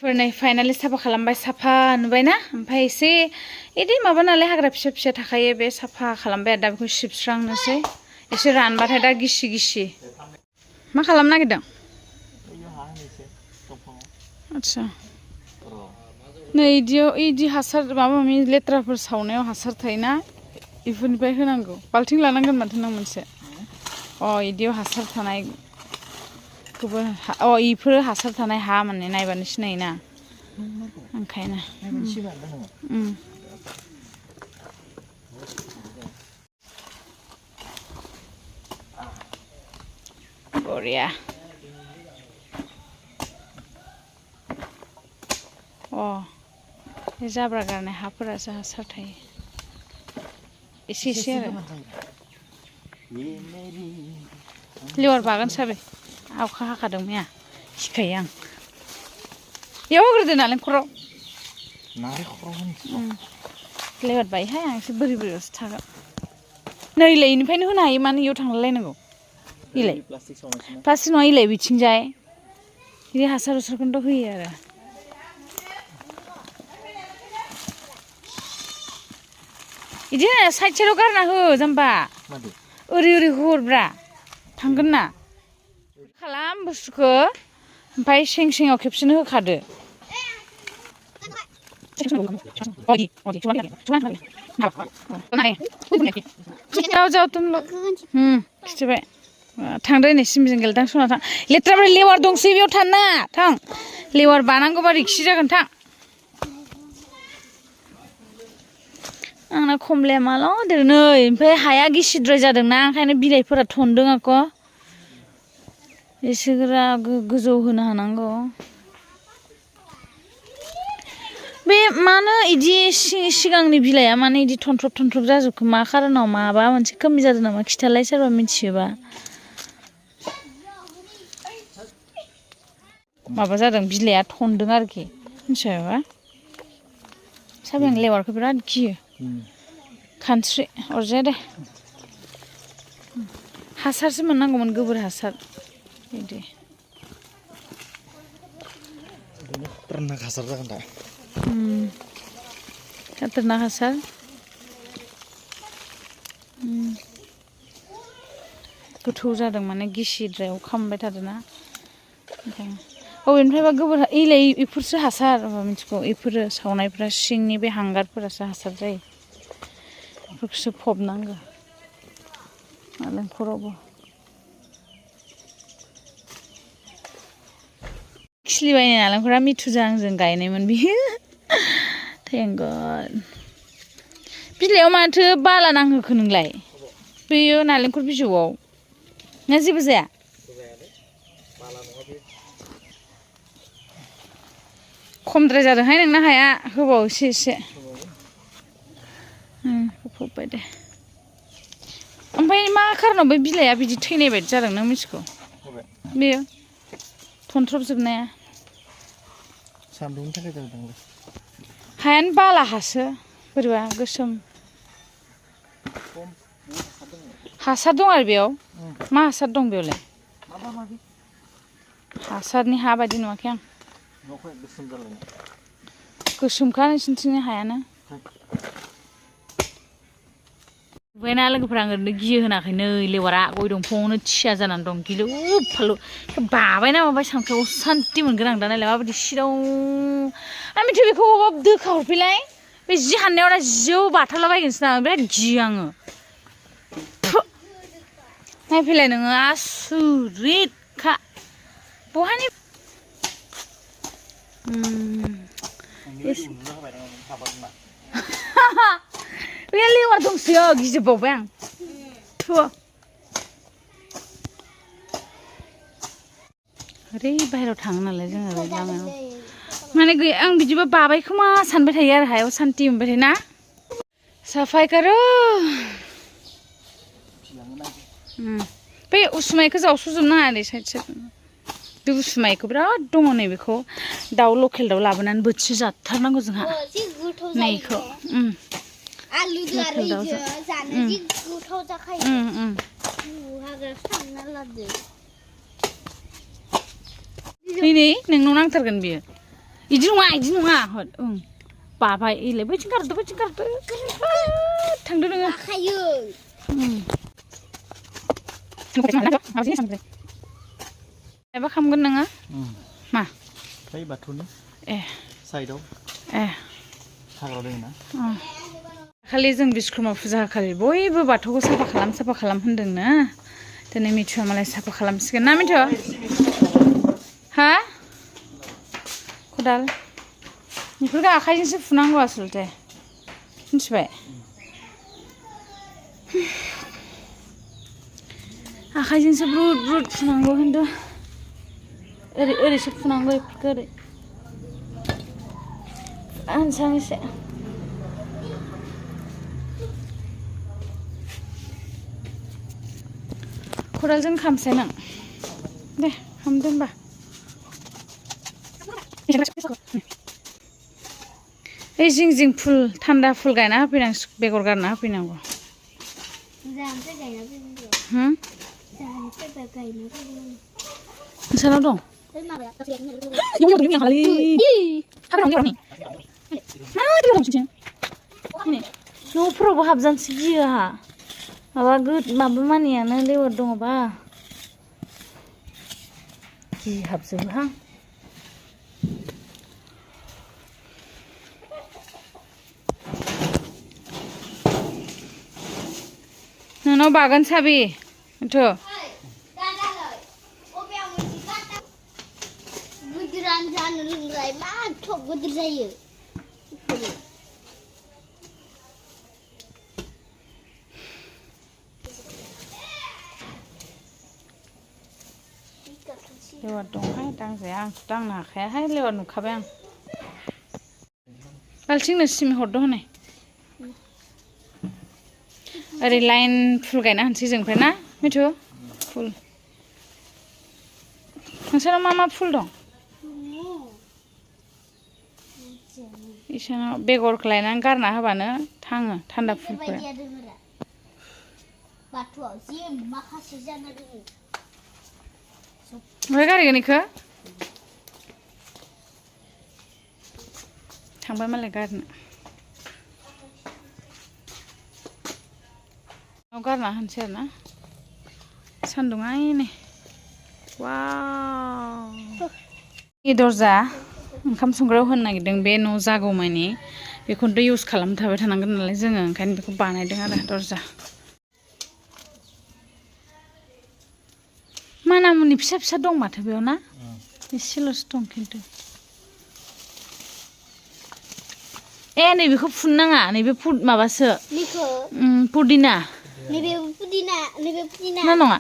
फोरनाय finally साफा खालामबाय साफा नुबायना ओमफ्राय एसे इदि माबा नालाय हाग्रा फिसा फिसा थाखायो बे साफा खालामबाय दा बेखौ सिबस्रांनोसै एसे रानबाथाय दा गिसि गिसि मा खालामनो नागिरदों आच्छा नै इदि हासार माबा माबि लेथ्राफोर सावनायाव हासार थायोना इफोरनिफ्राय होनांगौ बाल्थिं लानांगोन माथो नों मोनसे इदियाव हासार थानाय इफोर हासार थानाय हा माने नायबानो सिनायोना ओंखायनो बरिया बे जाब्रा गारनाय हाफोरासो हासार थायो एसे एसे आरो लेवार बागोन साबे अखा हाखादों मैया सिखायो आं बेयाव होग्रोदो नालेंखराव लेवार बायोहाय आं एसे बोरै बोरैयावसो थागोन नै इलाय इनिफ्रायनो होनो हायो मानो इयाव थांलायलायनांगौ इलाय प्लास्टिक नङा इलाय बिथिंजाय बिदि हासार हुसारखौनोथ' होयो आरो इदि साइड साइडआव गारना हो जाम्बा ओरै ओरै हरब्रा थांगोन ना खालाम बुस्थुखौ ओमफ्राय सें सेङाव खेबसेनो होखादो जाओ तुम लोग खिथिबाय थांदो नै सिमिजों गेलेदां सना थां लेथ्राब्रा लेवार दंसै बेयाव थानो नाङा थां लेवार बानांगौबा रिक्सि जागोन थां आंना खमलाया माला देरो नै ओमफ्राय हाया गिसिद्राय जादोंना ओंखायनो बिलाइफोरा थनदों आक' एसे गोरा गोजौ होनो हानांगौ बे मानो इदि सिगांनि बिलाइआ मानो इदि थनथ्रब थनथ्रब जाजोबखो मा खारनाव माबा मोनसे खोमि जादों नामा खिथालाय सोरबा मिथियोबा माबा जादों बिलाइआ थनदों आरोखि मिथिबायबा साबे आं लेवारखौ बिराद गियो खानस्रि अरजाया दे हासारसो मोननांगौमोन गोबोर हासार बिदि खतरनाक हासार जागोन दा खतरनाक हासार गोथौ जादों माने गिसिद्राय अखा मोनबाय थादोंना ओंखायनो बबेनिफ्रायबा गोबोर इलाय इफोरसो हासार मिथिगौ इफोरो सावनायफ्रा सिंनि बे हांगारफोरासो हासार जायो बेफोरखौसो फबनांगौ नालेंखरावबो खिलिबायनाय नालेंखरा मिथुजों आंजों गायनायमोन बियो थेंक गड बिलाइयाव माथो बाला नांहोखो नोंलाय बेयो नालेंखर बिजौआव ना जेबो जाया खमद्राय जादोंहाय नोंना हाया होबाव एसे एसे होफबबाय दे ओमफ्राय मा खारनाव बे बिलाइआ बिदि थैनाय बायदि जादों नों मिथिगौ बेयो थनथ्रबजोबनाया सान्दुंनि थाखाय जादों हायानो बाला हासो बोरैबा गोसोम हासार दं आरो बेयाव मा हासार दं बेयावलाय हासारनि हा बायदि नुवाखै आं गोसोमखा नोंसिनिथिंनि हायानो नुबायना लोगोफोरा आं ओरैनो गियो होनाखै नै लेवारा गय दंफाङावनो थिया जानानै दं गिलु फालु बाबायना माबाय सानखायाव सान्थि मोनगोन आं दा नायलाय माबायदि सिराव आं मिथियो बेखौ बबावबा दोखा हरफैलाय बे जि हाननायाव दा जिउ बाथारलाबायगोनसो ना बिराद गियो आङो नायफैलाय नोङो आसुरितखा बहानि बे लेवार दंसो गिजोबबावबाय आं ओरै बाहेरायाव थाङो नालाय जोङो ओरै लामायाव माने आं बिदिबा बाबाय खोमा सानबाय थायो आरो हायाव सान्थि मोनबाय थायो ना साफाय करो बे उसुमायखौ जावस'जोबनो नाङा दे साइड साइड बे उसुमायखौ बिराद दङ नै बेखौ दाउ लकेल दाउ लाबोनानै बोथिसे जाथारनांगौ जोंहा नैखौ आलुजों आरो इजों जानो जि गोथाव जाखायो हाग्रायावसो थांना लाबोदो नै नोंनाव नांथारगोन बियो इदि नङा हद बाबाय इलाय बैथिं गारदो थांदो नोङो खायो माबा खालामगोन नोङो मा बै बाथौनि साइडआव हाग्रा दङ ना खालि जों बिश्वकर्मा फुजा खालि बयबो बाथौखौ साफा खालाम होनदोंना दिनै मिथुआ मालाय साफा खालामसिगोन ना मिथु हा खदाल बेफोरखौ आखाइजोंसो फुनांगौ आसलथे मिथिबाय आखाइजोंसो ब्रुद फुनांगौ खिन्थु ओरैसो फुनांगौ बेफोरखौ ओरै आनसां एसे खदालजों खामसै नों दे खामदो होमबा ओइ जिं फुल थान्दा फुल गायना होफैनांगौ बेगर गारना होफैनांगौ नोंसानाव दं न'फोरावबो हाबजानोसो गियो आंहा माबा मानियानो लेवार दङबा गिहाबजोबोहां नोंनाव बागोन साबि मिथु गिदिरानो जानो रोंलाय मा थब गिदिर जायो लेवार दंहाय दांजाया आंथ' दांनो हाखायाहाय लेवार नुखाबाय आं बाल्थिंनो सिम हरदो हनै ओरै लाइन फुल गायना होनसै जोंनिफ्राय ना मिथु फुल नोंसानाव मा फुल दं इसानाव बेगरखौ लायनानै गारना होबानो थाङो थान्दा फुलफोरा बाथौआव जि माखासे जानो रोङो ओमफ्राय गारगोन इखो थांबाय मालाय गारनो गारना होनसै आरो ना सान्दुङा नै वाव दरजा ओंखाम संग्रायाव होनो नागिरदों बे न' जागौमानि बेखौनोथ' इउज खालामबाय थाबाय थानांगोन नालाय जोङो ओंखायनो बेखौ बानायदों आरो दरजा मानामुनि फिसा दं माथो बेयाव ना एसेल'सो दं खिन्थु नैबेखौ फुननो नाङा नैबे माबासो पुदिना नैबे पुदिना ना नङा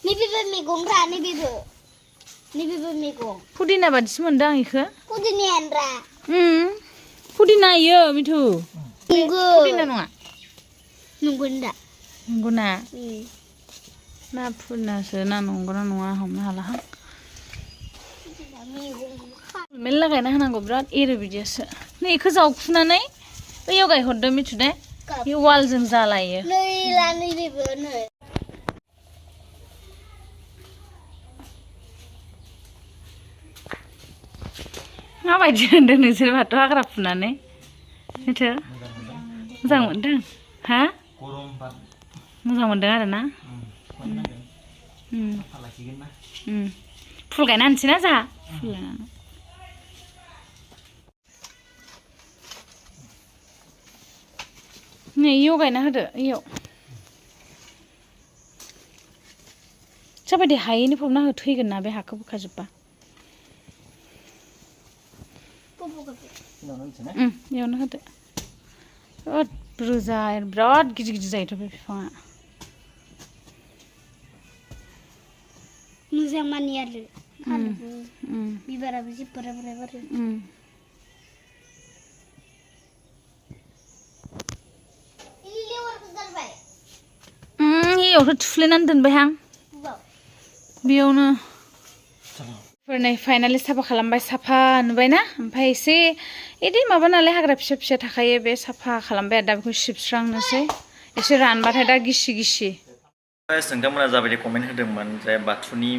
नैबेबो मैगंरा नैबेबो मैगं पुदिना बादिसो मोनदों आं इखो पुदिनायानोरा पुदिना इयो मिथु पुदिना नङा नंगौना ना पुदिनासो ना नंगौना नङा हमनो हालाहां मेल्ला गायना होनांगौ बिराद एरो बिदियासो नै इखौ जावखुनानै बैयाव गायहरदो मिथु दे बे वालजों जालायो माबायदि मोनदों नोंसोर बाथौ हाग्रा फुनानै मिथु मोजां मोनदों हा मोजां मोनदों आरो ना फुल गायना होनसै ना जोंहा फुल गायनानै नै इयाव गायना होदो इयाव जाबायदि हायैनि फबना हो थैगोन ना बे हाखौ बोखाजोब्बा इयावनो होदो बिराद बुरजा बिराद गिदिर जायोथ' बे बिफाङा मोजां मानि आरो बिबाराबो जि बोराय बारो इयावथ' थुफ्लेनानै दोनबायहां बेयावनो नै फाइनालि साफा खालामबाय साफा नुबायना ओमफ्राय एसे इदि माबा नालाय हाग्रा फिसा थाखायो बे साफा खालामबाय दा बेखौ सिबस्रांनोसै एसे रानबाथाय दा गिसि नोंथांमोना जाबायदि कमेन्ट होदोंमोन जे बाथौनि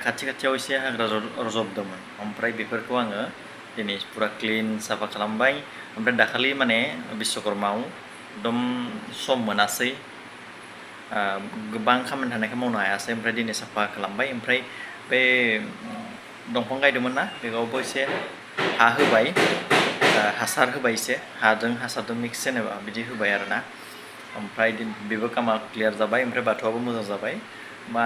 खाथियाव एसे हाग्रा रज'बदोंमोन ओमफ्राय बेफोरखौ आङो दिनै पुरा क्लिन साफा खालामबाय ओमफ्राय दाखालि माने बिश्वकर्मायाव एकदम सम मोनासै गोबां खामानि थानायखाय मावनो हायासै ओमफ्राय दिनै साफा खालामबाय ओमफ्राय बे दंफां गायदोंमोन ना बेयावबो एसे हा होबाय हासार होबाय एसे हाजों हासारजों मिक्स जेनेबा बिदि होबाय आरोना ओमफ्राय बेबो कामा क्लियार जाबाय ओमफ्राय बाथौआबो मोजां जाबाय मा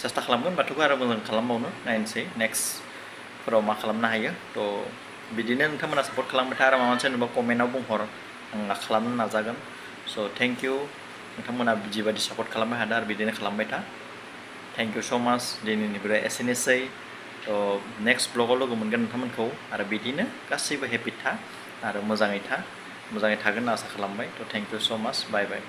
सेस्था खालामगोन बाथौखौ आरो मोजां खालामबावनो नायनोसै नेक्स्टफोराव मा खालामनो हायो थ' बिदिनो नोंथांमोना सापर्ट खालामबाय था आरो माबा मोनसे नुबा कमेन्टआव बुंहर आं खालामनो नाजागोन स' थेंक इउ नोंथांमोना जिबायदि सापर्ट खालामबाय थादों आरो बिदिनो खालामबाय था थेंक इउ स' माच दिनैनि भिडिअ'आ एसेनोसै थ' नेक्स्ट ब्लगाव लोगो मोनगोन नोंथांमोनखौ आरो बिदिनो गासैबो हेपि था आरो मोजाङै थागोन होनना आसा खालामबाय थ' थेंक इउ स' माच बाय बाय